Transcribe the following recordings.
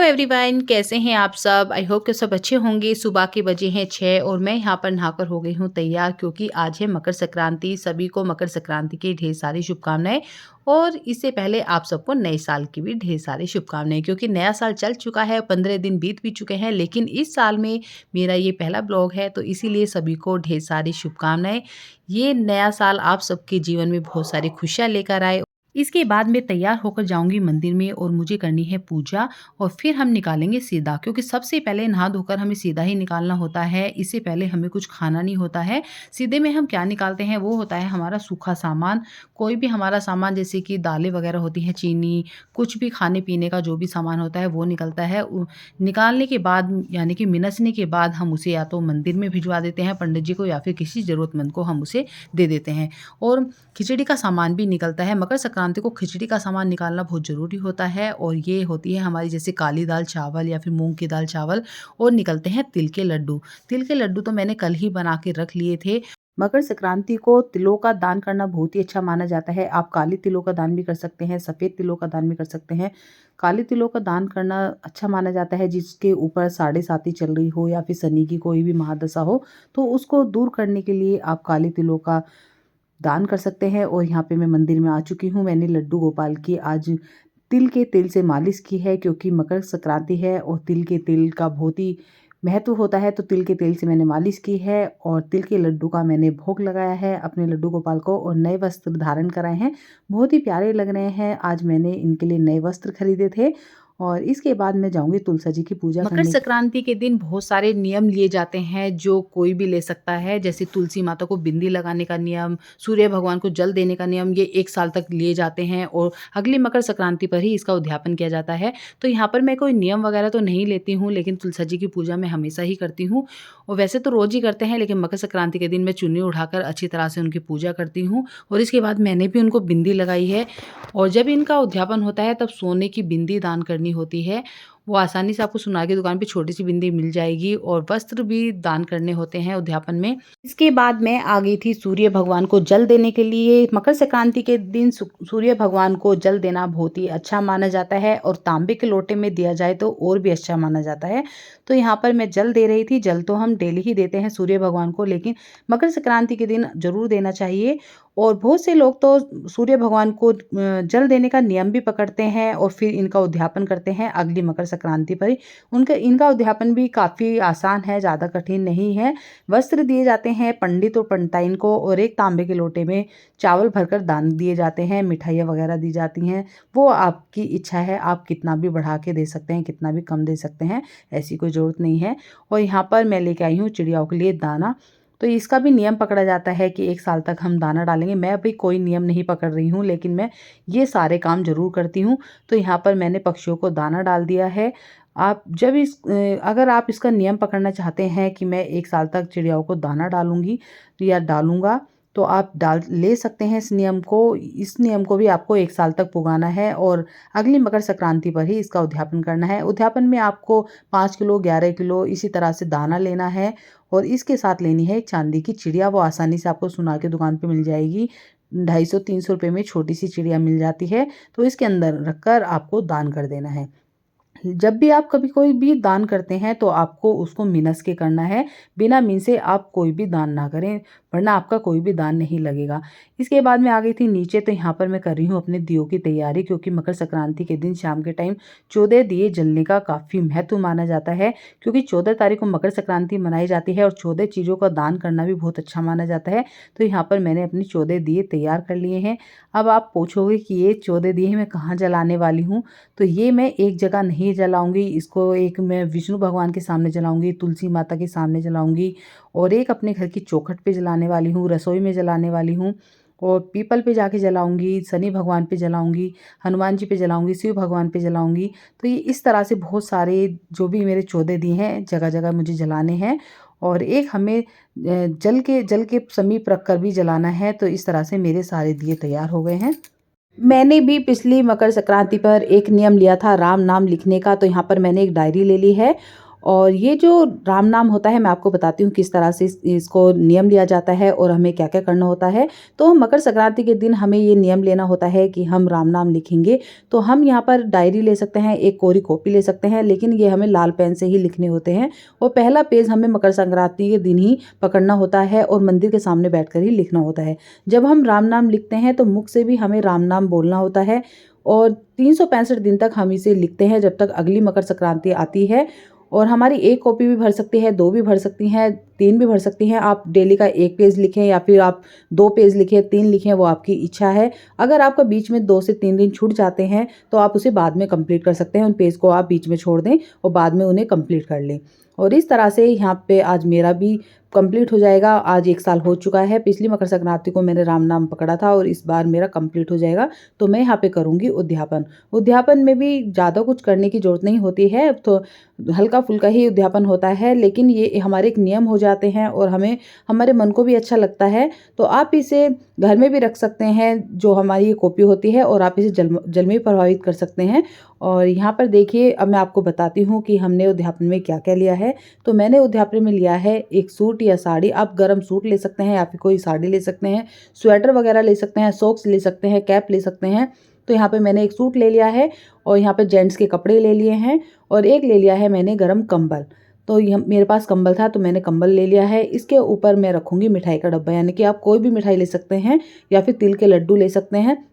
Everyone, कैसे हैं आप सब? आई होप कि सब अच्छे होंगे। सुबह के बजे हैं 6 और मैं यहाँ पर नहाकर हो गई हूँ तैयार, क्योंकि आज है मकर संक्रांति। सभी को मकर संक्रांति की ढेर सारी शुभकामनाएं। और इससे पहले आप सबको नए साल की भी ढेर सारी शुभकामनाएं, क्योंकि नया साल चल चुका है, 15 दिन बीत भी चुके हैं, लेकिन इस साल में मेरा ये पहला ब्लॉग है, तो इसीलिए सभी को ढेर सारी शुभकामनाएं। ये नया साल आप सबके जीवन में बहुत सारी खुशियां लेकर आए। इसके बाद मैं तैयार होकर जाऊँगी मंदिर में और मुझे करनी है पूजा, और फिर हम निकालेंगे सीधा, क्योंकि सबसे पहले नहा धोकर हमें सीधा ही निकालना होता है। इससे पहले हमें कुछ खाना नहीं होता है। सीधे में हम क्या निकालते हैं, वो होता है हमारा सूखा सामान। कोई भी हमारा सामान, जैसे कि दालें वगैरह होती हैं, चीनी, कुछ भी खाने-पीने का जो भी सामान होता है वो निकलता है। निकालने के बाद, यानी कि मिनसने के बाद, हम उसे या तो मंदिर में भिजवा देते हैं पंडित जी को, या फिर किसी ज़रूरतमंद को हम उसे दे देते हैं। और खिचड़ी का सामान भी निकलता है। मकर संक्रांति को खिचड़ी का सामान निकालना बहुत ज़रूरी होता है, और ये होती है हमारी जैसे काली दाल चावल या फिर मूँग की दाल चावल। और निकलते हैं तिल के लड्डू। तिल के लड्डू तो मैंने कल ही बना के रख लिए थे। मकर संक्रांति को तिलों का दान करना बहुत ही अच्छा माना जाता है। आप काले तिलों का दान भी कर सकते हैं, सफ़ेद तिलों का दान भी कर सकते हैं। काले तिलों का दान करना अच्छा माना जाता है, जिसके ऊपर साढ़े साती चल रही हो या फिर शनि की कोई भी महादशा हो, तो उसको दूर करने के लिए आप काले तिलों का दान कर सकते हैं। और यहाँ पे मैं मंदिर में आ चुकी हूँ। मैंने लड्डू गोपाल की आज तिल के तेल से मालिश की है, क्योंकि मकर संक्रांति है और तिल के तेल का बहुत ही महत्व होता है। तो तिल के तेल से मैंने मालिश की है, और तिल के लड्डू का मैंने भोग लगाया है अपने लड्डू गोपाल को, और नए वस्त्र धारण कराए हैं। बहुत ही प्यारे लग रहे हैं। आज मैंने इनके लिए नए वस्त्र खरीदे थे। और इसके बाद मैं जाऊँगी तुलसा जी की पूजा मकर करने। संक्रांति के दिन बहुत सारे नियम लिए जाते हैं, जो कोई भी ले सकता है। जैसे तुलसी माता को बिंदी लगाने का नियम, सूर्य भगवान को जल देने का नियम, ये 1 साल तक लिए जाते हैं, और अगली मकर संक्रांति पर ही इसका उद्यापन किया जाता है। तो यहाँ पर मैं कोई नियम वगैरह तो नहीं लेती हूँ, लेकिन तुलसा जी की पूजा मैं हमेशा ही करती हूँ। और वैसे तो रोज़ ही करते हैं, लेकिन मकर संक्रांति के दिन मैं चुन्नी उठाकर अच्छी तरह से उनकी पूजा करती हूँ। और इसके बाद मैंने भी उनको बिंदी लगाई है। और जब इनका उद्यापन होता है, तब सोने की बिंदी दान करनी होती है। वो आसानी से आपको सुनार की दुकान पे छोटी-सी बिंदी मिल जाएगी, और वस्त्र भी दान करने होते हैं उद्यापन में। इसके बाद मैं आ गई थी सूर्य भगवान को जल देने के लिए। मकर संक्रांति के दिन सूर्य भगवान को जल देना बहुत ही अच्छा माना जाता है, और तांबे के लोटे में दिया जाए तो और भी अच्छा माना जाता है। तो यहाँ पर मैं जल दे रही थी। जल तो हम डेली ही देते हैं सूर्य भगवान को, लेकिन मकर संक्रांति के दिन ज़रूर देना चाहिए। और बहुत से लोग तो सूर्य भगवान को जल देने का नियम भी पकड़ते हैं, और फिर इनका उद्यापन करते हैं अगली मकर संक्रांति पर ही। उनका इनका उद्यापन भी काफ़ी आसान है, ज़्यादा कठिन नहीं है। वस्त्र दिए जाते हैं पंडित और पंडिताइन को, और एक तांबे के लोटे में चावल भरकर दान दिए जाते हैं, मिठाइयाँ वगैरह दी जाती हैं। वो आपकी इच्छा है, आप कितना भी बढ़ा के दे सकते हैं, कितना भी कम दे सकते हैं, ऐसी कोई ज़रूरत नहीं है। और यहाँ पर मैं लेके आई हूँ चिड़ियाओं के लिए दाना। तो इसका भी नियम पकड़ा जाता है कि 1 साल तक हम दाना डालेंगे। मैं अभी कोई नियम नहीं पकड़ रही हूँ, लेकिन मैं ये सारे काम ज़रूर करती हूँ। तो यहाँ पर मैंने पक्षियों को दाना डाल दिया है। आप जब अगर आप इसका नियम पकड़ना चाहते हैं कि मैं 1 साल तक चिड़ियाओं को दाना डालूँगी या डालूँगा, तो आप डाल ले सकते हैं इस नियम को। इस नियम को भी आपको 1 साल तक पुगाना है, और अगली मकर संक्रांति पर ही इसका उद्यापन करना है। उद्यापन में आपको 5 किलो, 11 किलो इसी तरह से दाना लेना है, और इसके साथ लेनी है एक चांदी की चिड़िया। वो आसानी से आपको सुनार की दुकान पे मिल जाएगी। 250-300 रुपए में छोटी-सी चिड़िया मिल जाती है। तो इसके अंदर रखकर आपको दान कर देना है। जब भी आप कभी कोई भी दान करते हैं, तो आपको उसको मिनस के करना है। बिना मीन से आप कोई भी दान ना करें, वरना आपका कोई भी दान नहीं लगेगा। इसके बाद मैं आ गई थी नीचे। तो यहाँ पर मैं कर रही हूँ अपने दियों की तैयारी, क्योंकि मकर संक्रांति के दिन शाम के टाइम 14 दिए जलने का काफ़ी महत्व माना जाता है, क्योंकि 14 तारीख को मकर संक्रांति मनाई जाती है, और 14 चीज़ों का दान करना भी बहुत अच्छा माना जाता है। तो यहाँ पर मैंने अपने 14 दिए तैयार कर लिए हैं। अब आप पूछोगे कि ये 14 दिए मैं कहाँ जलाने वाली हूँ? तो ये मैं एक जगह नहीं जलाऊँगी। इसको एक मैं विष्णु भगवान के सामने जलाऊँगी, तुलसी माता के सामने जलाऊँगी, और एक अपने घर की चौखट पे जलाने वाली हूँ, रसोई में जलाने वाली हूँ, और पीपल पे जाके जलाऊँगी, शनि भगवान पे जलाऊँगी, हनुमान जी पे जलाऊँगी, शिव भगवान पे जलाऊँगी। तो ये इस तरह से बहुत सारे जो भी मेरे 14 दिए हैं, जगह-जगह मुझे जलाने हैं, और एक हमें जल के समीप रख कर भी जलाना है। तो इस तरह से मेरे सारे दिए तैयार हो गए हैं। मैंने भी पिछली मकर संक्रांति पर एक नियम लिया था राम नाम लिखने का। तो यहाँ पर मैंने एक डायरी ले ली है, और ये जो राम नाम होता है मैं आपको बताती हूँ किस तरह से इसको नियम लिया जाता है और हमें क्या-क्या करना होता है। तो मकर संक्रांति के दिन हमें ये नियम लेना होता है कि हम राम नाम लिखेंगे। तो हम यहाँ पर डायरी ले सकते हैं, एक कोरी कॉपी ले सकते हैं, लेकिन ये हमें लाल पेन से ही लिखने होते हैं और पहला पेज हमें मकर संक्रांति के दिन ही पकड़ना होता है और मंदिर के सामने बैठकर ही लिखना होता है। जब हम राम नाम लिखते हैं तो मुख से भी हमें राम नाम बोलना होता है और 365 दिन तक हम इसे लिखते हैं जब तक अगली मकर संक्रांति आती है। और हमारी 1 कॉपी भी भर सकती है, 2 भी भर सकती हैं, 3 भी भर सकती हैं। आप डेली का 1 पेज लिखें या फिर आप 2 पेज लिखें, 3 लिखें, वो आपकी इच्छा है। अगर आपका बीच में 2 से 3 दिन छूट जाते हैं तो आप उसे बाद में कंप्लीट कर सकते हैं। उन पेज को आप बीच में छोड़ दें और बाद में उन्हें कंप्लीट कर लें। और इस तरह से यहाँ पे आज मेरा भी कंप्लीट हो जाएगा। आज 1 साल हो चुका है। पिछली मकर संक्रांति को मैंने राम नाम पकड़ा था और इस बार मेरा कंप्लीट हो जाएगा। तो मैं यहाँ पे करूँगी उद्यापन। उद्यापन में भी ज़्यादा कुछ करने की ज़रूरत नहीं होती है, तो हल्का-फुल्का ही उद्यापन होता है, लेकिन ये हमारे एक नियम हो जाते हैं और हमें हमारे मन को भी अच्छा लगता है। तो आप इसे घर में भी रख सकते हैं, जो हमारी ये कॉपी होती है, और आप इसे जल में भी प्रभावित कर सकते हैं। और यहाँ पर देखिए, अब मैं आपको बताती हूँ कि हमने उद्यापन में क्या-क्या लिया है। तो मैंने उद्यापन में लिया है एक सूट या साड़ी। आप गरम सूट ले सकते हैं या फिर कोई साड़ी ले सकते हैं, स्वेटर वगैरह ले सकते हैं, सॉक्स ले सकते हैं, कैप ले सकते हैं। तो यहाँ पे मैंने एक सूट ले लिया है और यहाँ पे जेंट्स के कपड़े ले लिए हैं और एक ले लिया है मैंने गरम कंबल। तो यह मेरे पास कंबल था तो मैंने कंबल ले लिया है। इसके ऊपर मैं रखूँगी मिठाई का डब्बा, यानी कि आप कोई भी मिठाई ले सकते हैं या फिर तिल के लड्डू ले सकते हैं।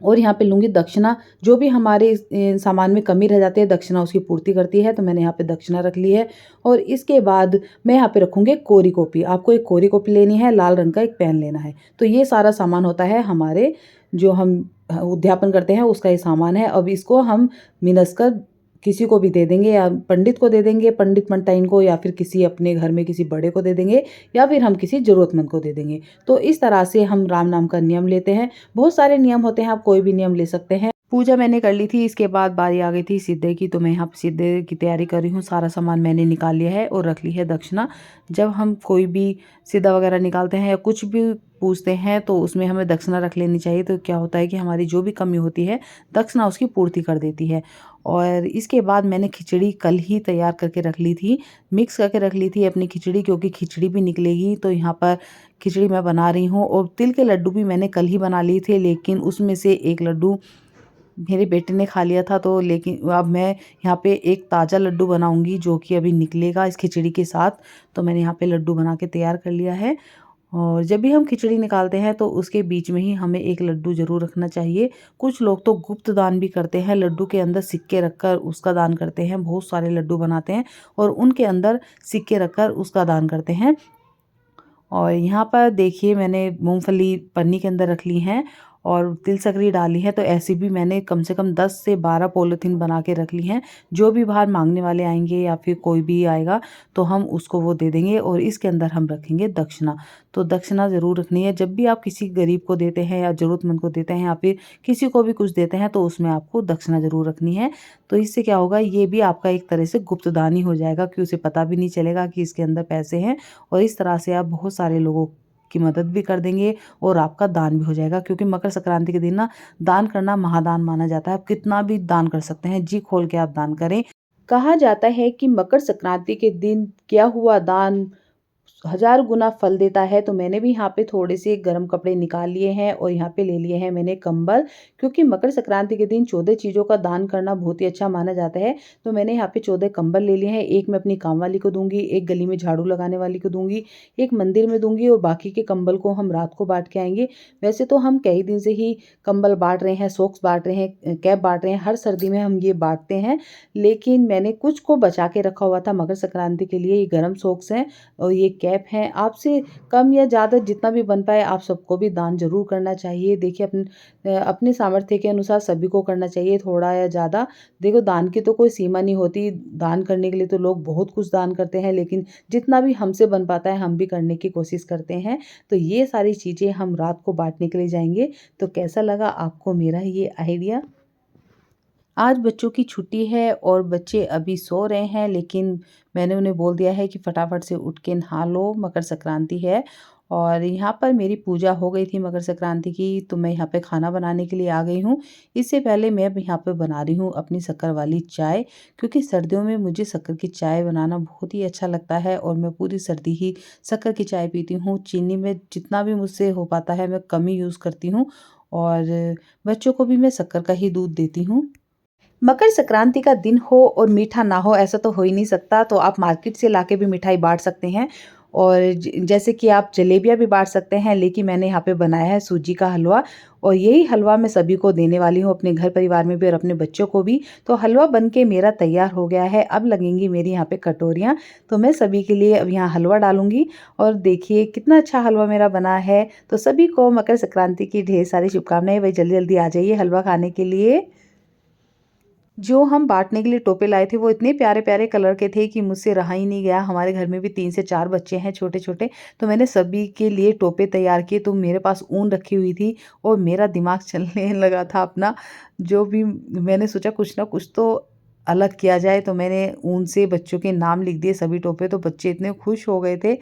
और यहाँ पे लूँगी दक्षिणा, जो भी हमारे सामान में कमी रह जाती है दक्षिणा उसकी पूर्ति करती है, तो मैंने यहाँ पे दक्षिणा रख ली है। और इसके बाद मैं यहाँ पे रखूँगी कोरी कॉपी। आपको एक कोरी कॉपी लेनी है, लाल रंग का एक पेन लेना है। तो ये सारा सामान होता है हमारे, जो हम उद्यापन करते हैं उसका ये सामान है। अब इसको हम मिनस कर किसी को भी दे देंगे, या पंडित को दे देंगे, पंडित मंटाइन को, या फिर किसी अपने घर में किसी बड़े को दे देंगे, या फिर हम किसी ज़रूरतमंद को दे देंगे। तो इस तरह से हम राम नाम का नियम लेते हैं। बहुत सारे नियम होते हैं, आप कोई भी नियम ले सकते हैं। पूजा मैंने कर ली थी, इसके बाद बारी आ गई थी सिद्धे की, तो मैं यहाँ पे सिद्धे की तैयारी कर रही हूँ। सारा सामान मैंने निकाल लिया है और रख ली है दक्षिणा। जब हम कोई भी सिद्धा वगैरह निकालते हैं या कुछ भी पूछते हैं तो उसमें हमें दक्षिणा रख लेनी चाहिए। तो क्या होता है कि हमारी जो भी कमी होती है दक्षिणा उसकी पूर्ति कर देती है। और इसके बाद मैंने खिचड़ी कल ही तैयार करके रख ली थी, मिक्स करके रख ली थी अपनी खिचड़ी, क्योंकि खिचड़ी भी निकलेगी। तो यहाँ पर खिचड़ी मैं बना रही हूँ। और तिल के लड्डू भी मैंने कल ही बना लिए थे, लेकिन उसमें से एक लड्डू मेरे बेटे ने खा लिया था, तो लेकिन अब मैं यहाँ पे एक ताज़ा लड्डू बनाऊंगी जो कि अभी निकलेगा इस खिचड़ी के साथ। तो मैंने यहाँ पे लड्डू बना के तैयार कर लिया है। और जब भी हम खिचड़ी निकालते हैं तो उसके बीच में ही हमें एक लड्डू ज़रूर रखना चाहिए। कुछ लोग तो गुप्त दान भी करते हैं, लड्डू के अंदर सिक्के रखकर उसका दान करते हैं। बहुत सारे लड्डू बनाते हैं और उनके अंदर सिक्के रखकर उसका दान करते हैं। और यहाँ पर देखिए, मैंने मूंगफली पन्नी के अंदर रख ली हैं और तिल सकरी डाली है। तो ऐसी भी मैंने कम से कम 10 से 12 पॉलीथीन बना के रख ली हैं। जो भी बाहर मांगने वाले आएंगे या फिर कोई भी आएगा तो हम उसको वो दे देंगे। और इसके अंदर हम रखेंगे दक्षिणा। तो दक्षिणा ज़रूर रखनी है। जब भी आप किसी गरीब को देते हैं या ज़रूरतमंद को देते हैं या फिर किसी को भी कुछ देते हैं तो उसमें आपको दक्षिणा ज़रूर रखनी है। तो इससे क्या होगा, ये भी आपका एक तरह से गुप्त दान ही हो जाएगा कि उसे पता भी नहीं चलेगा कि इसके अंदर पैसे हैं। और इस तरह से आप बहुत सारे लोगों की मदद भी कर देंगे और आपका दान भी हो जाएगा। क्योंकि मकर संक्रांति के दिन ना दान करना महादान माना जाता है। आप कितना भी दान कर सकते हैं, जी खोल के आप दान करें। कहा जाता है कि मकर संक्रांति के दिन किया हुआ दान 1000 गुना फल देता है। तो मैंने भी यहाँ पे थोड़े से गर्म कपड़े निकाल लिए हैं और यहाँ पे ले लिए हैं मैंने कंबल, क्योंकि मकर संक्रांति के दिन 14 चीज़ों का दान करना बहुत ही अच्छा माना जाता है। तो मैंने यहाँ पे 14 कंबल ले लिए हैं। एक मैं अपनी काम वाली को दूंगी, एक गली में झाड़ू लगाने वाली को दूंगी, एक मंदिर में दूंगी, और बाकी के कंबल को हम रात को बांट के आएंगे। वैसे तो हम कई दिन से ही कंबल बांट रहे हैं, सॉक्स बांट रहे हैं, कैप बांट रहे हैं, हर सर्दी में हम ये बांटते हैं। लेकिन मैंने कुछ को बचा के रखा हुआ था मकर संक्रांति के लिए। ये गर्म सॉक्स हैं और ये कैप हैं। आपसे कम या ज़्यादा जितना भी बन पाए आप सबको भी दान जरूर करना चाहिए। देखिए, अपने सामर्थ्य के अनुसार सभी को करना चाहिए, थोड़ा या ज़्यादा। देखो, दान की तो कोई सीमा नहीं होती। दान करने के लिए तो लोग बहुत कुछ दान करते हैं, लेकिन जितना भी हमसे बन पाता है हम भी करने की कोशिश करते हैं। तो ये सारी चीज़ें हम रात को बांटने के लिए जाएंगे। तो कैसा लगा आपको मेरा ये आइडिया? आज बच्चों की छुट्टी है और बच्चे अभी सो रहे हैं, लेकिन मैंने उन्हें बोल दिया है कि फटाफट से उठ के नहा लो, मकर संक्रांति है। और यहाँ पर मेरी पूजा हो गई थी मकर संक्रांति की, तो मैं यहाँ पे खाना बनाने के लिए आ गई हूँ। इससे पहले मैं अब यहाँ पे बना रही हूँ अपनी शक्कर वाली चाय, क्योंकि सर्दियों में मुझे शक्कर की चाय बनाना बहुत ही अच्छा लगता है और मैं पूरी सर्दी ही शक्कर की चाय पीती हूँ। चीनी में जितना भी मुझसे हो पाता है मैं कम ही यूज़ करती हूँ और बच्चों को भी मैं शक्कर का ही दूध देती हूँ। मकर संक्रांति का दिन हो और मीठा ना हो ऐसा तो हो ही नहीं सकता, तो आप मार्केट से लाके भी मिठाई बाँट सकते हैं और जैसे कि आप जलेबियाँ भी बाँट सकते हैं, लेकिन मैंने यहाँ पे बनाया है सूजी का हलवा और यही हलवा मैं सभी को देने वाली हूँ, अपने घर परिवार में भी और अपने बच्चों को भी। तो हलवा बन के मेरा तैयार हो गया है, अब लगेंगी मेरी यहाँ पे कटोरियाँ, तो मैं सभी के लिए अब यहाँ हलवा डालूँगी और देखिए कितना अच्छा हलवा मेरा बना है। तो सभी को मकर संक्रांति की ढेर सारी शुभकामनाएँ, भाई जल्दी-जल्दी आ जाइए हलवा खाने के लिए। जो हम बाँटने के लिए टोपे लाए थे, वो इतने प्यारे-प्यारे कलर के थे कि मुझसे रहा ही नहीं गया। हमारे घर में भी 3 से 4 बच्चे हैं छोटे-छोटे, तो मैंने सभी के लिए टोपे तैयार किए। तो मेरे पास ऊन रखी हुई थी और मेरा दिमाग चलने लगा था अपना, जो भी मैंने सोचा कुछ ना कुछ तो अलग किया जाए। तो मैंने ऊन से बच्चों के नाम लिख दिए सभी टोपे, तो बच्चे इतने खुश हो गए थे,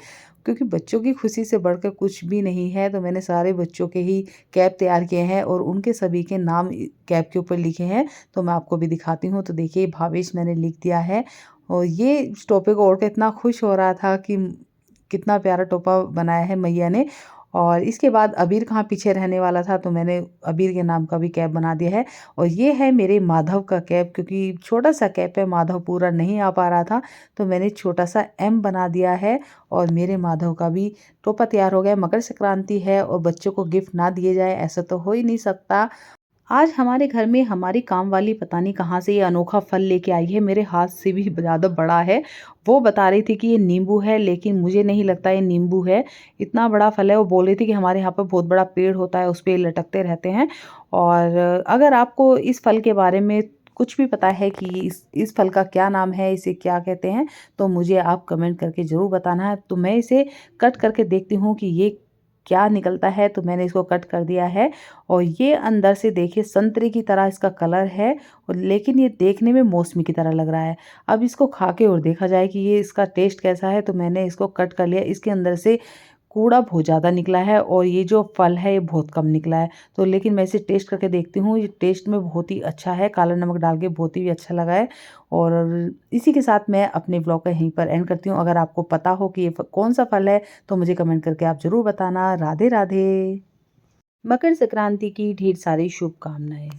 क्योंकि बच्चों की खुशी से बढ़कर कुछ भी नहीं है। तो मैंने सारे बच्चों के ही कैप तैयार किए हैं और उनके सभी के नाम कैप के ऊपर लिखे हैं। तो मैं आपको भी दिखाती हूँ। तो देखिए भावेश मैंने लिख दिया है और ये इस टोपे को ओढ़ के इतना खुश हो रहा था कि कितना प्यारा टोपा बनाया है मैया ने। और इसके बाद अबीर कहाँ पीछे रहने वाला था, तो मैंने अबीर के नाम का भी कैप बना दिया है और ये है मेरे माधव का कैप, क्योंकि छोटा-सा कैप है, माधव पूरा नहीं आ पा रहा था, तो मैंने छोटा-सा एम बना दिया है और मेरे माधव का भी टोपा तैयार हो गया। मकर संक्रांति है और बच्चों को गिफ्ट ना दिए जाए ऐसा तो हो ही नहीं सकता। आज हमारे घर में हमारी काम वाली पता नहीं कहाँ से ये अनोखा फल लेके आई है, मेरे हाथ से भी ज़्यादा बड़ा है। वो बता रही थी कि ये नींबू है, लेकिन मुझे नहीं लगता ये नींबू है, इतना बड़ा फल है। वो बोल रही थी कि हमारे यहाँ पर बहुत बड़ा पेड़ होता है, उस पे लटकते रहते हैं। और अगर आपको इस फल के बारे में कुछ भी पता है कि इस फल का क्या नाम है, इसे क्या कहते हैं, तो मुझे आप कमेंट करके ज़रूर बताना है। तो मैं इसे कट करके देखती हूँ कि ये क्या निकलता है, तो मैंने इसको कट कर दिया है और ये अंदर से देखिए संतरे की तरह इसका कलर है और लेकिन ये देखने में मौसमी की तरह लग रहा है। अब इसको खा के और देखा जाए कि ये इसका टेस्ट कैसा है, तो मैंने इसको कट कर लिया। इसके अंदर से कूड़ा बहुत ज़्यादा निकला है और ये जो फल है ये बहुत कम निकला है। तो लेकिन मैं इसे टेस्ट करके देखती हूँ, ये टेस्ट में बहुत ही अच्छा है, काला नमक डाल के बहुत ही अच्छा लगा है। और इसी के साथ मैं अपने व्लॉग को यहीं पर एंड करती हूँ। अगर आपको पता हो कि ये कौन-सा फल है, तो मुझे कमेंट करके आप ज़रूर बताना। राधे राधे। मकर संक्रांति की ढेर सारी शुभकामनाएँ।